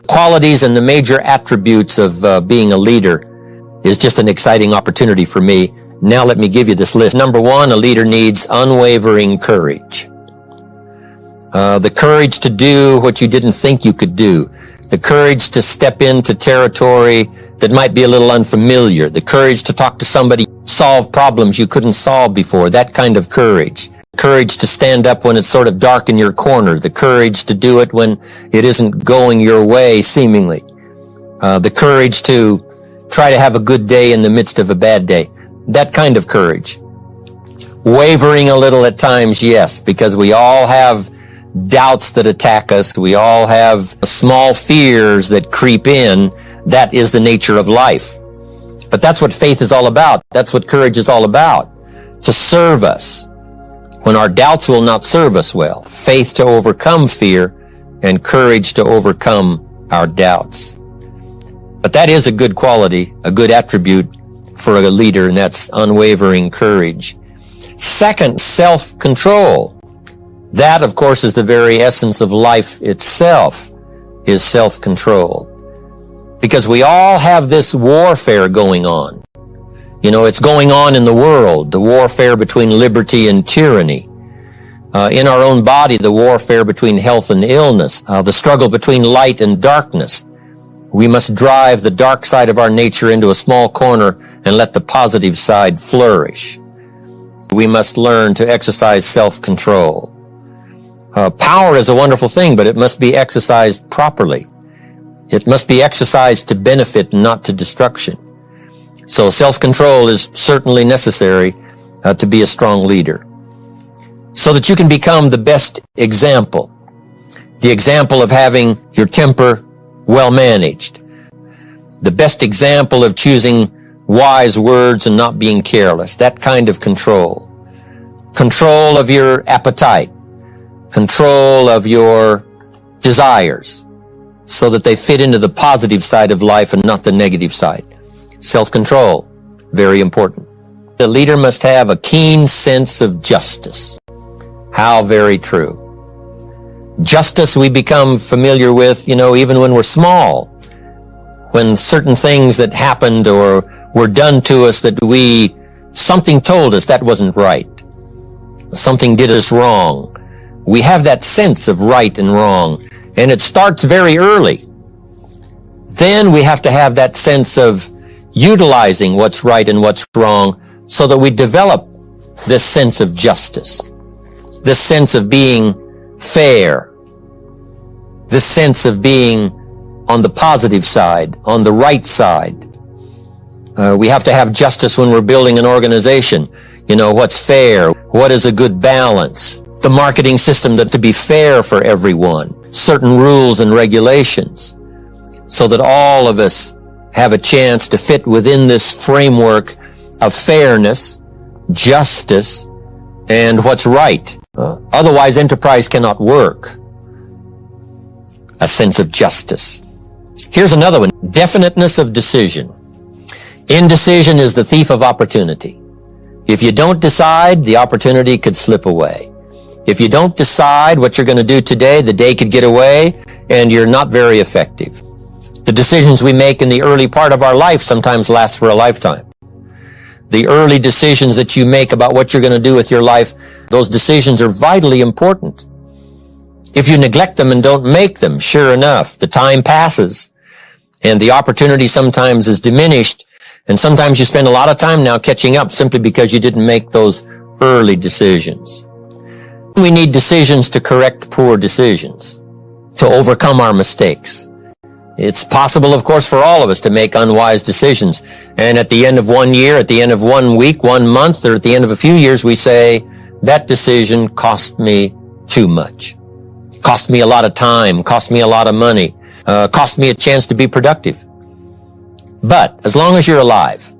Qualities and the major attributes of being a leader is just an exciting opportunity for me. Now let me give you this list. Number one, a leader needs unwavering courage. The courage to do what you didn't think you could do. The courage to step into territory that might be a little unfamiliar. The courage to talk to somebody, solve problems you couldn't solve before. That kind of courage. Courage to stand up when it's sort of dark in your corner. The courage to do it when it isn't going your way, seemingly. The courage to try to have a good day in the midst of a bad day. That kind of courage. Wavering a little at times, yes, because we all have doubts that attack us. We all have small fears that creep in. That is the nature of life. But that's what faith is all about. That's what courage is all about. To serve us when our doubts will not serve us well. Faith to overcome fear and courage to overcome our doubts. But that is a good quality, a good attribute for a leader, and that's unwavering courage. Second, self-control. That, of course, is the very essence of life itself, is self-control. Because we all have this warfare going on. You know, it's going on in the world, the warfare between liberty and tyranny. In our own body, the warfare between health and illness, the struggle between light and darkness. We must drive the dark side of our nature into a small corner and let the positive side flourish. We must learn to exercise self-control. Power is a wonderful thing, but it must be exercised properly. It must be exercised to benefit, not to destruction. So self-control is certainly necessary to be a strong leader, so that you can become the best example. The example of having your temper well managed. The best example of choosing wise words and not being careless. That kind of control. Control of your appetite. Control of your desires, so that they fit into the positive side of life and not the negative side. Self-control, very important. The leader must have a keen sense of justice. How very true. Justice we become familiar with, even when we're small. When certain things that happened or were done to us that something told us that wasn't right. Something did us wrong. We have that sense of right and wrong, and it starts very early. Then we have to have that sense of utilizing what's right and what's wrong so that we develop this sense of justice, this sense of being fair, this sense of being on the positive side, on the right side. We have to have justice when we're building an organization. What's fair? What is a good balance? The marketing system that to be fair for everyone, certain rules and regulations, so that all of us have a chance to fit within this framework of fairness, justice, and what's right. Otherwise, enterprise cannot work. A sense of justice. Here's another one. Definiteness of decision. Indecision is the thief of opportunity. If you don't decide, the opportunity could slip away. If you don't decide what you're going to do today, the day could get away, and you're not very effective. The decisions we make in the early part of our life sometimes last for a lifetime. The early decisions that you make about what you're going to do with your life, those decisions are vitally important. If you neglect them and don't make them, sure enough, the time passes, and the opportunity sometimes is diminished, and sometimes you spend a lot of time now catching up simply because you didn't make those early decisions. We need decisions to correct poor decisions, to overcome our mistakes. It's possible, of course, for all of us to make unwise decisions. And at the end of 1 year, at the end of 1 week, 1 month, or at the end of a few years, we say, that decision cost me too much. Cost me a lot of time, cost me a lot of money, cost me a chance to be productive. But as long as you're alive,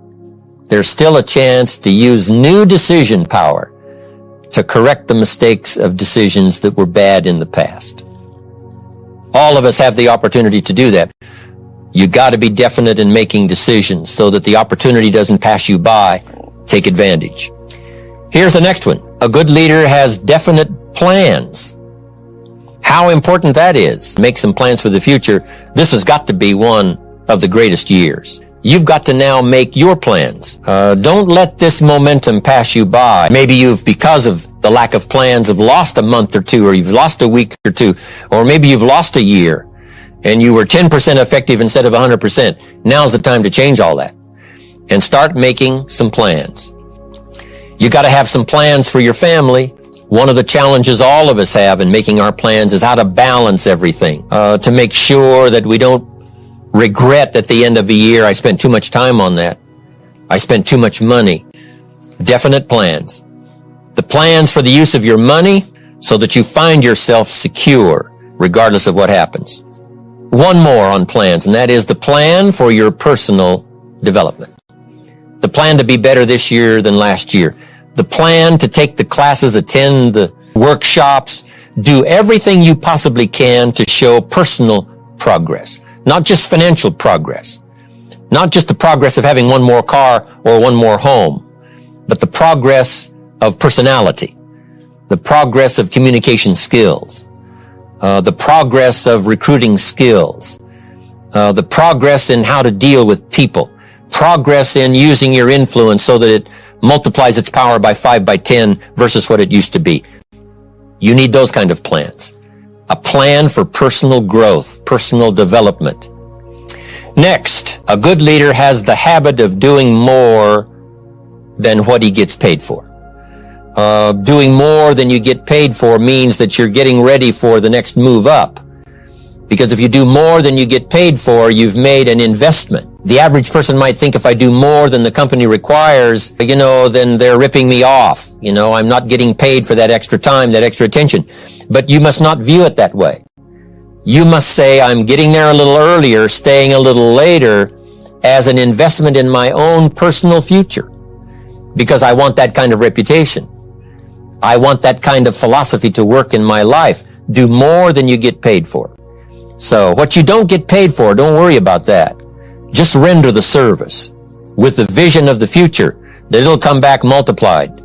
there's still a chance to use new decision power to correct the mistakes of decisions that were bad in the past. All of us have the opportunity to do that. You got to be definite in making decisions so that the opportunity doesn't pass you by. Take advantage. Here's the next one. A good leader has definite plans. How important that is. Make some plans for the future. This has got to be one of the greatest years. You've got to now make your plans. Don't let this momentum pass you by. Maybe you've, because of the lack of plans, have lost a month or two, or you've lost a week or two, or maybe you've lost a year and you were 10% effective instead of 100%. Now's the time to change all that and start making some plans. You got to have some plans for your family. One of the challenges all of us have in making our plans is how to balance everything, to make sure that we don't regret at the end of the year, I spent too much time on that. I spent too much money. Definite plans. The plans for the use of your money so that you find yourself secure regardless of what happens. One more on plans, and that is the plan for your personal development. The plan to be better this year than last year. The plan to take the classes, attend the workshops, do everything you possibly can to show personal progress. Not just financial progress. Not just the progress of having one more car or one more home, but the progress of personality, the progress of communication skills, the progress of recruiting skills, the progress in how to deal with people, progress in using your influence so that it multiplies its power by 5 by 10 versus what it used to be. You need those kind of plans. A plan for personal growth, personal development. Next, a good leader has the habit of doing more than what he gets paid for. Doing more than you get paid for means that you're getting ready for the next move up. Because if you do more than you get paid for, you've made an investment. The average person might think if I do more than the company requires, then they're ripping me off. I'm not getting paid for that extra time, that extra attention. But you must not view it that way. You must say, I'm getting there a little earlier, staying a little later, as an investment in my own personal future. Because I want that kind of reputation. I want that kind of philosophy to work in my life. Do more than you get paid for. So what you don't get paid for, don't worry about that. Just render the service with the vision of the future that it'll come back multiplied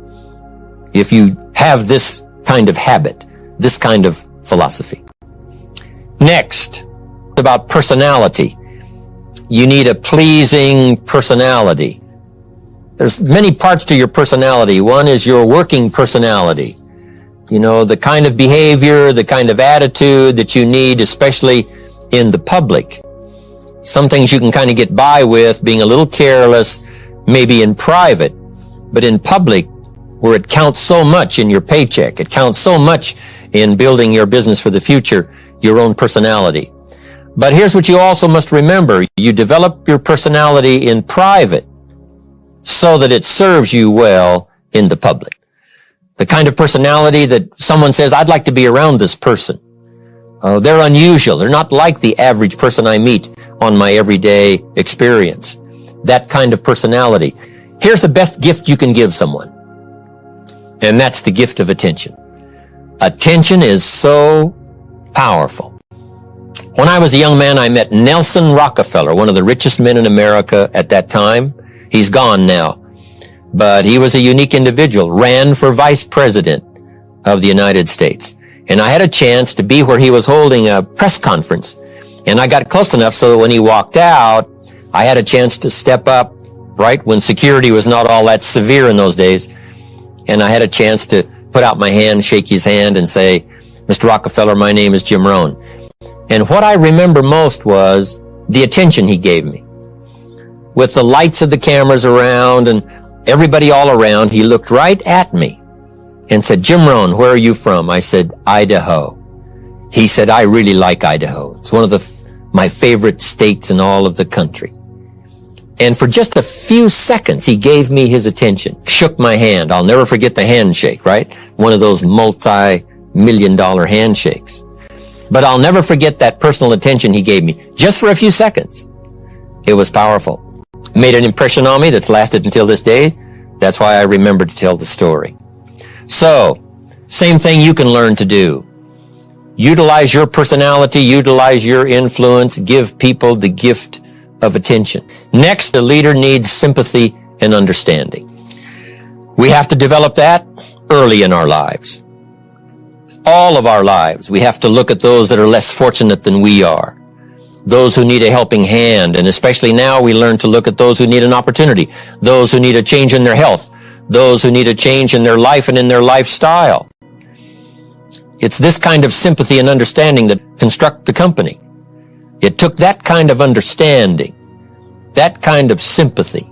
if you have this kind of habit, this kind of philosophy. Next, about personality. You need a pleasing personality. There's many parts to your personality. One is your working personality. The kind of behavior, the kind of attitude that you need, especially in the public. Some things you can kind of get by with being a little careless, maybe in private, but in public, where it counts so much in your paycheck, it counts so much in building your business for the future, your own personality. But here's what you also must remember. You develop your personality in private so that it serves you well in the public. The kind of personality that someone says, I'd like to be around this person. They're unusual. They're not like the average person I meet on my everyday experience. That kind of personality. Here's the best gift you can give someone. And that's the gift of attention. Attention is so powerful. When I was a young man, I met Nelson Rockefeller, one of the richest men in America at that time. He's gone now. But he was a unique individual, ran for vice president of the United States. And I had a chance to be where he was holding a press conference. And I got close enough so that when he walked out, I had a chance to step up, right, when security was not all that severe in those days. And I had a chance to put out my hand, shake his hand, and say, Mr. Rockefeller, my name is Jim Rohn. And what I remember most was the attention he gave me. With the lights of the cameras around and everybody all around, he looked right at me and said, Jim Rohn, where are you from? I said, Idaho. He said, I really like Idaho. It's one of my favorite states in all of the country. And for just a few seconds, he gave me his attention, shook my hand. I'll never forget the handshake, right? One of those multi-million-dollar handshakes. But I'll never forget that personal attention he gave me, just for a few seconds. It was powerful. Made an impression on me that's lasted until this day. That's why I remember to tell the story. So, same thing you can learn to do. Utilize your personality, utilize your influence, give people the gift of attention. Next, a leader needs sympathy and understanding. We have to develop that early in our lives. all of our lives, we have to look at those that are less fortunate than we are, those who need a helping hand, and especially now we learn to look at those who need an opportunity, those who need a change in their health, those who need a change in their life and in their lifestyle. It's this kind of sympathy and understanding that construct the company. It took that kind of understanding, that kind of sympathy,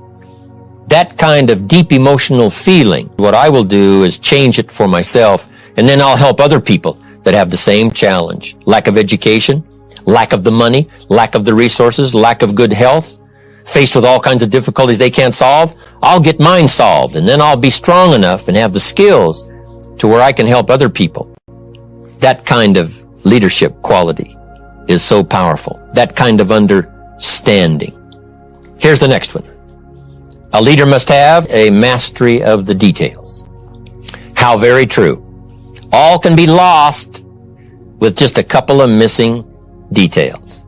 that kind of deep emotional feeling. What I will do is change it for myself, and then I'll help other people that have the same challenge. Lack of education, lack of the money, lack of the resources, lack of good health, faced with all kinds of difficulties they can't solve. I'll get mine solved, and then I'll be strong enough and have the skills to where I can help other people. That kind of leadership quality is so powerful. That kind of understanding. Here's the next one. A leader must have a mastery of the details. How very true. All can be lost with just a couple of missing details.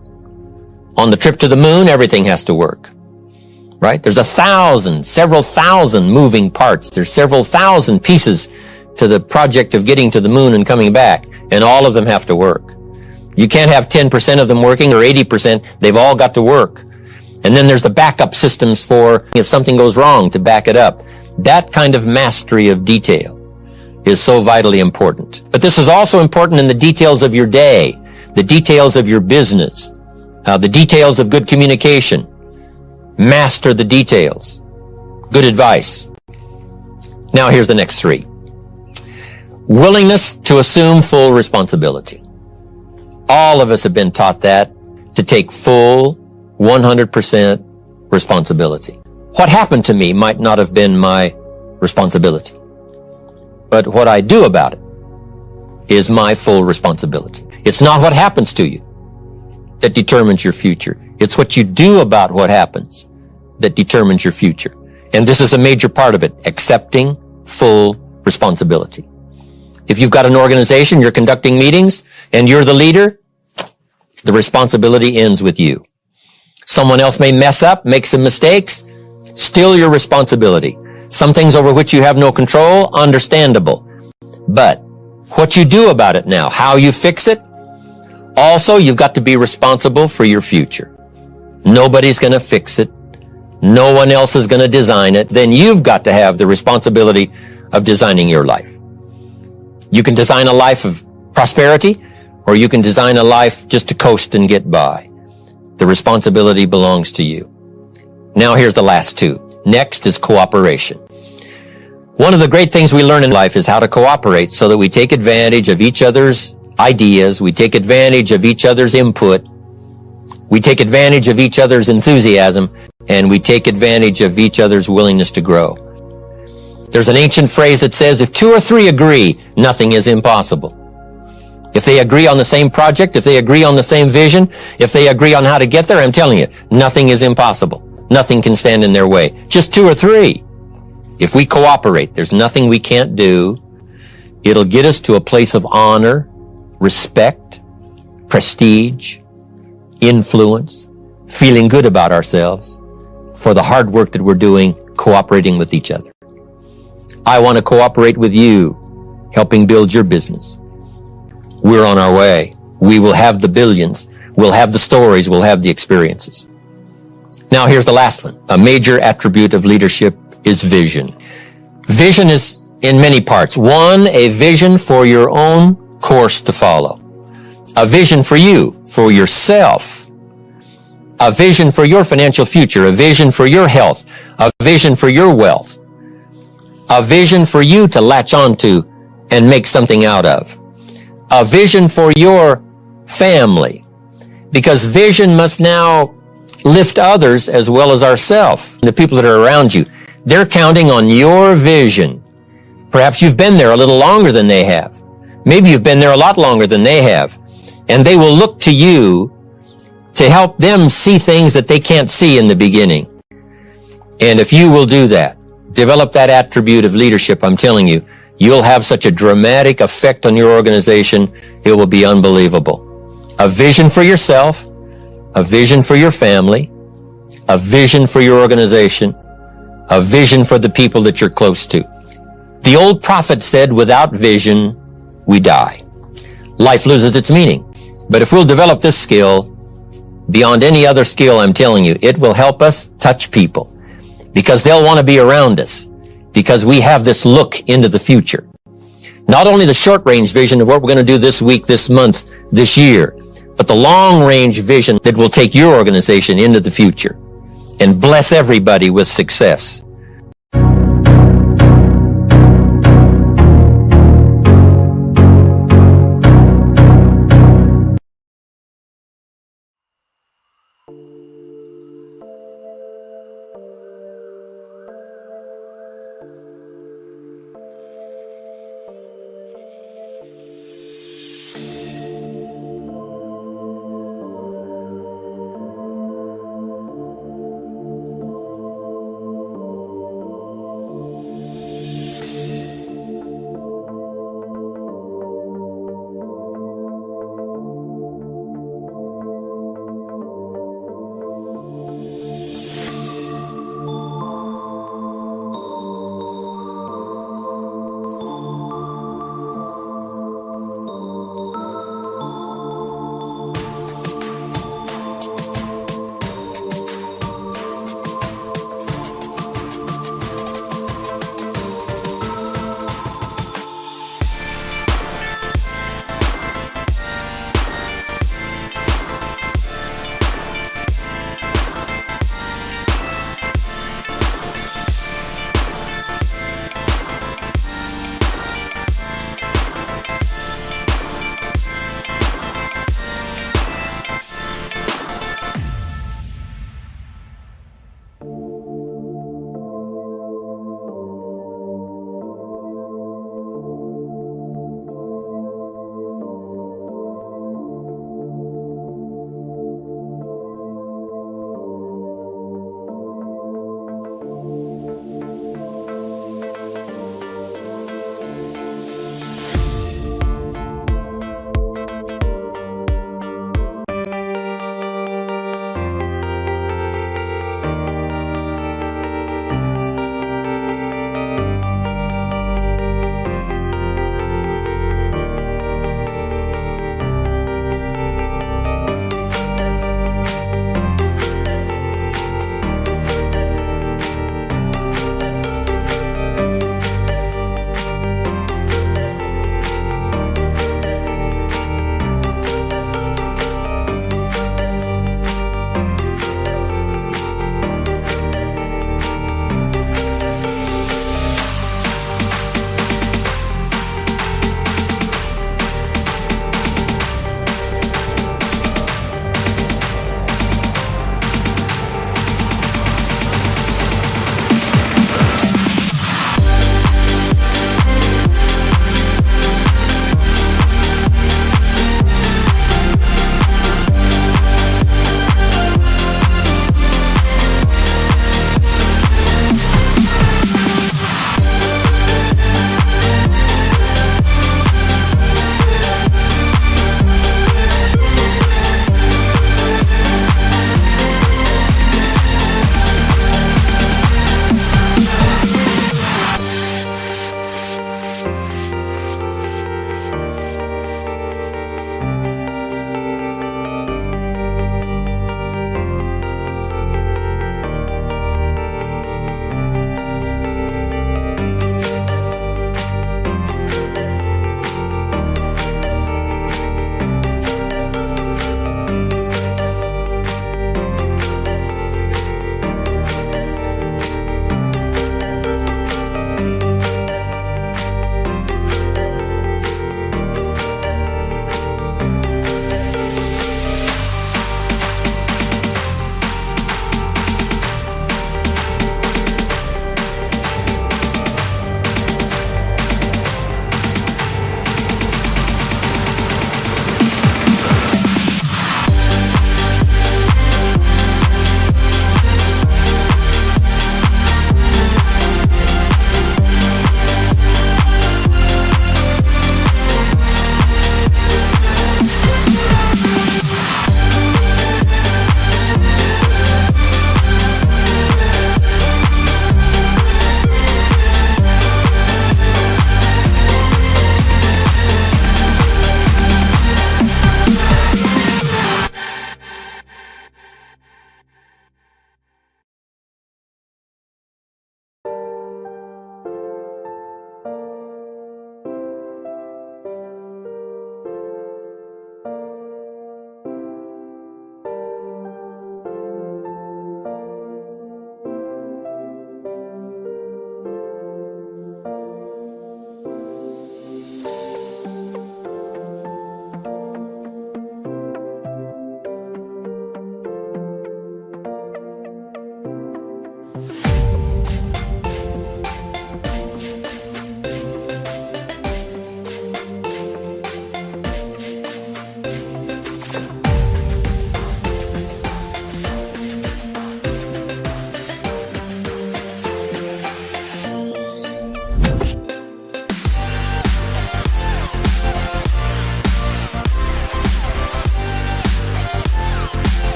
On the trip to the moon, everything has to work. Right? There's several thousand moving parts. There's several thousand pieces to the project of getting to the moon and coming back, and all of them have to work. You can't have 10% of them working or 80%. They've all got to work. And then there's the backup systems for if something goes wrong to back it up. That kind of mastery of detail is so vitally important. But this is also important in the details of your day, the details of your business, the details of good communication. Master the details. Good advice. Now here's the next three. Willingness to assume full responsibility. All of us have been taught that, to take full 100% responsibility. What happened to me might not have been my responsibility, but what I do about it is my full responsibility. It's not what happens to you that determines your future. It's what you do about what happens that determines your future. And this is a major part of it, accepting full responsibility. If you've got an organization, you're conducting meetings, and you're the leader, the responsibility ends with you. Someone else may mess up, make some mistakes, still your responsibility. Some things over which you have no control, understandable. But what you do about it now, how you fix it, also you've got to be responsible for your future. Nobody's going to fix it. No one else is going to design it. Then you've got to have the responsibility of designing your life. You can design a life of prosperity, or you can design a life just to coast and get by. The responsibility belongs to you. Now here's the last two. Next is cooperation. One of the great things we learn in life is how to cooperate so that we take advantage of each other's ideas, we take advantage of each other's input, we take advantage of each other's enthusiasm, and we take advantage of each other's willingness to grow. There's an ancient phrase that says, if two or three agree, nothing is impossible. If they agree on the same project, if they agree on the same vision, if they agree on how to get there, I'm telling you, nothing is impossible. Nothing can stand in their way. Just two or three. If we cooperate, there's nothing we can't do. It'll get us to a place of honor, respect, prestige, influence, feeling good about ourselves for the hard work that we're doing, cooperating with each other. I want to cooperate with you, helping build your business. We're on our way. We will have the billions. We'll have the stories. We'll have the experiences. Now here's the last one. A major attribute of leadership is vision. Vision is in many parts. One, a vision for your own course to follow. A vision for you, for yourself. A vision for your financial future. A vision for your health. A vision for your wealth. A vision for you to latch onto and make something out of. A vision for your family. Because vision must now lift others as well as ourselves. The people that are around you, they're counting on your vision. Perhaps you've been there a little longer than they have. Maybe you've been there a lot longer than they have. And they will look to you to help them see things that they can't see in the beginning. And if you will do that, develop that attribute of leadership, I'm telling you, you'll have such a dramatic effect on your organization, it will be unbelievable. A vision for yourself, a vision for your family, a vision for your organization, a vision for the people that you're close to. The old prophet said, without vision, we die. life loses its meaning. But if we'll develop this skill, beyond any other skill, I'm telling you, it will help us touch people because they'll want to be around us because we have this look into the future. Not only the short-range vision of what we're going to do this week, this month, this year, but the long-range vision that will take your organization into the future and bless everybody with success.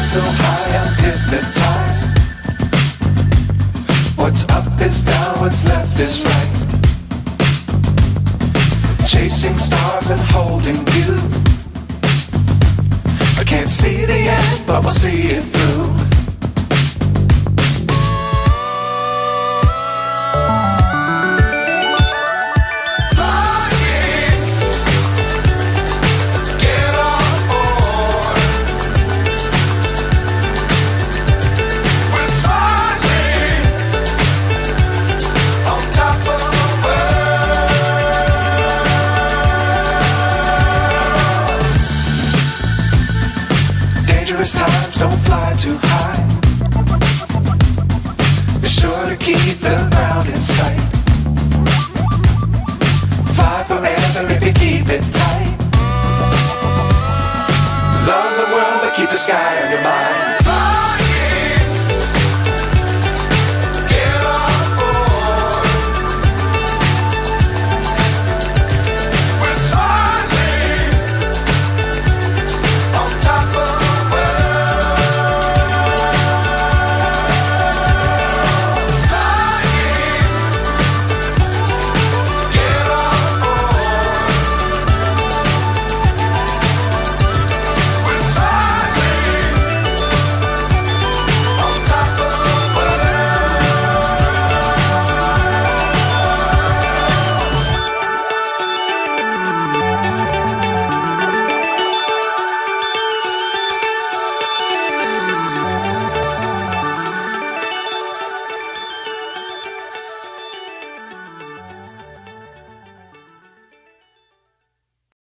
so high I'm hypnotized. What's up is down, what's left is right. Chasing stars and holding you. I can't see the end, but we'll see it through. Times don't fly too high. Be sure to keep the ground in sight. Fly forever if you keep it tight. Love the world but keep the sky on your mind.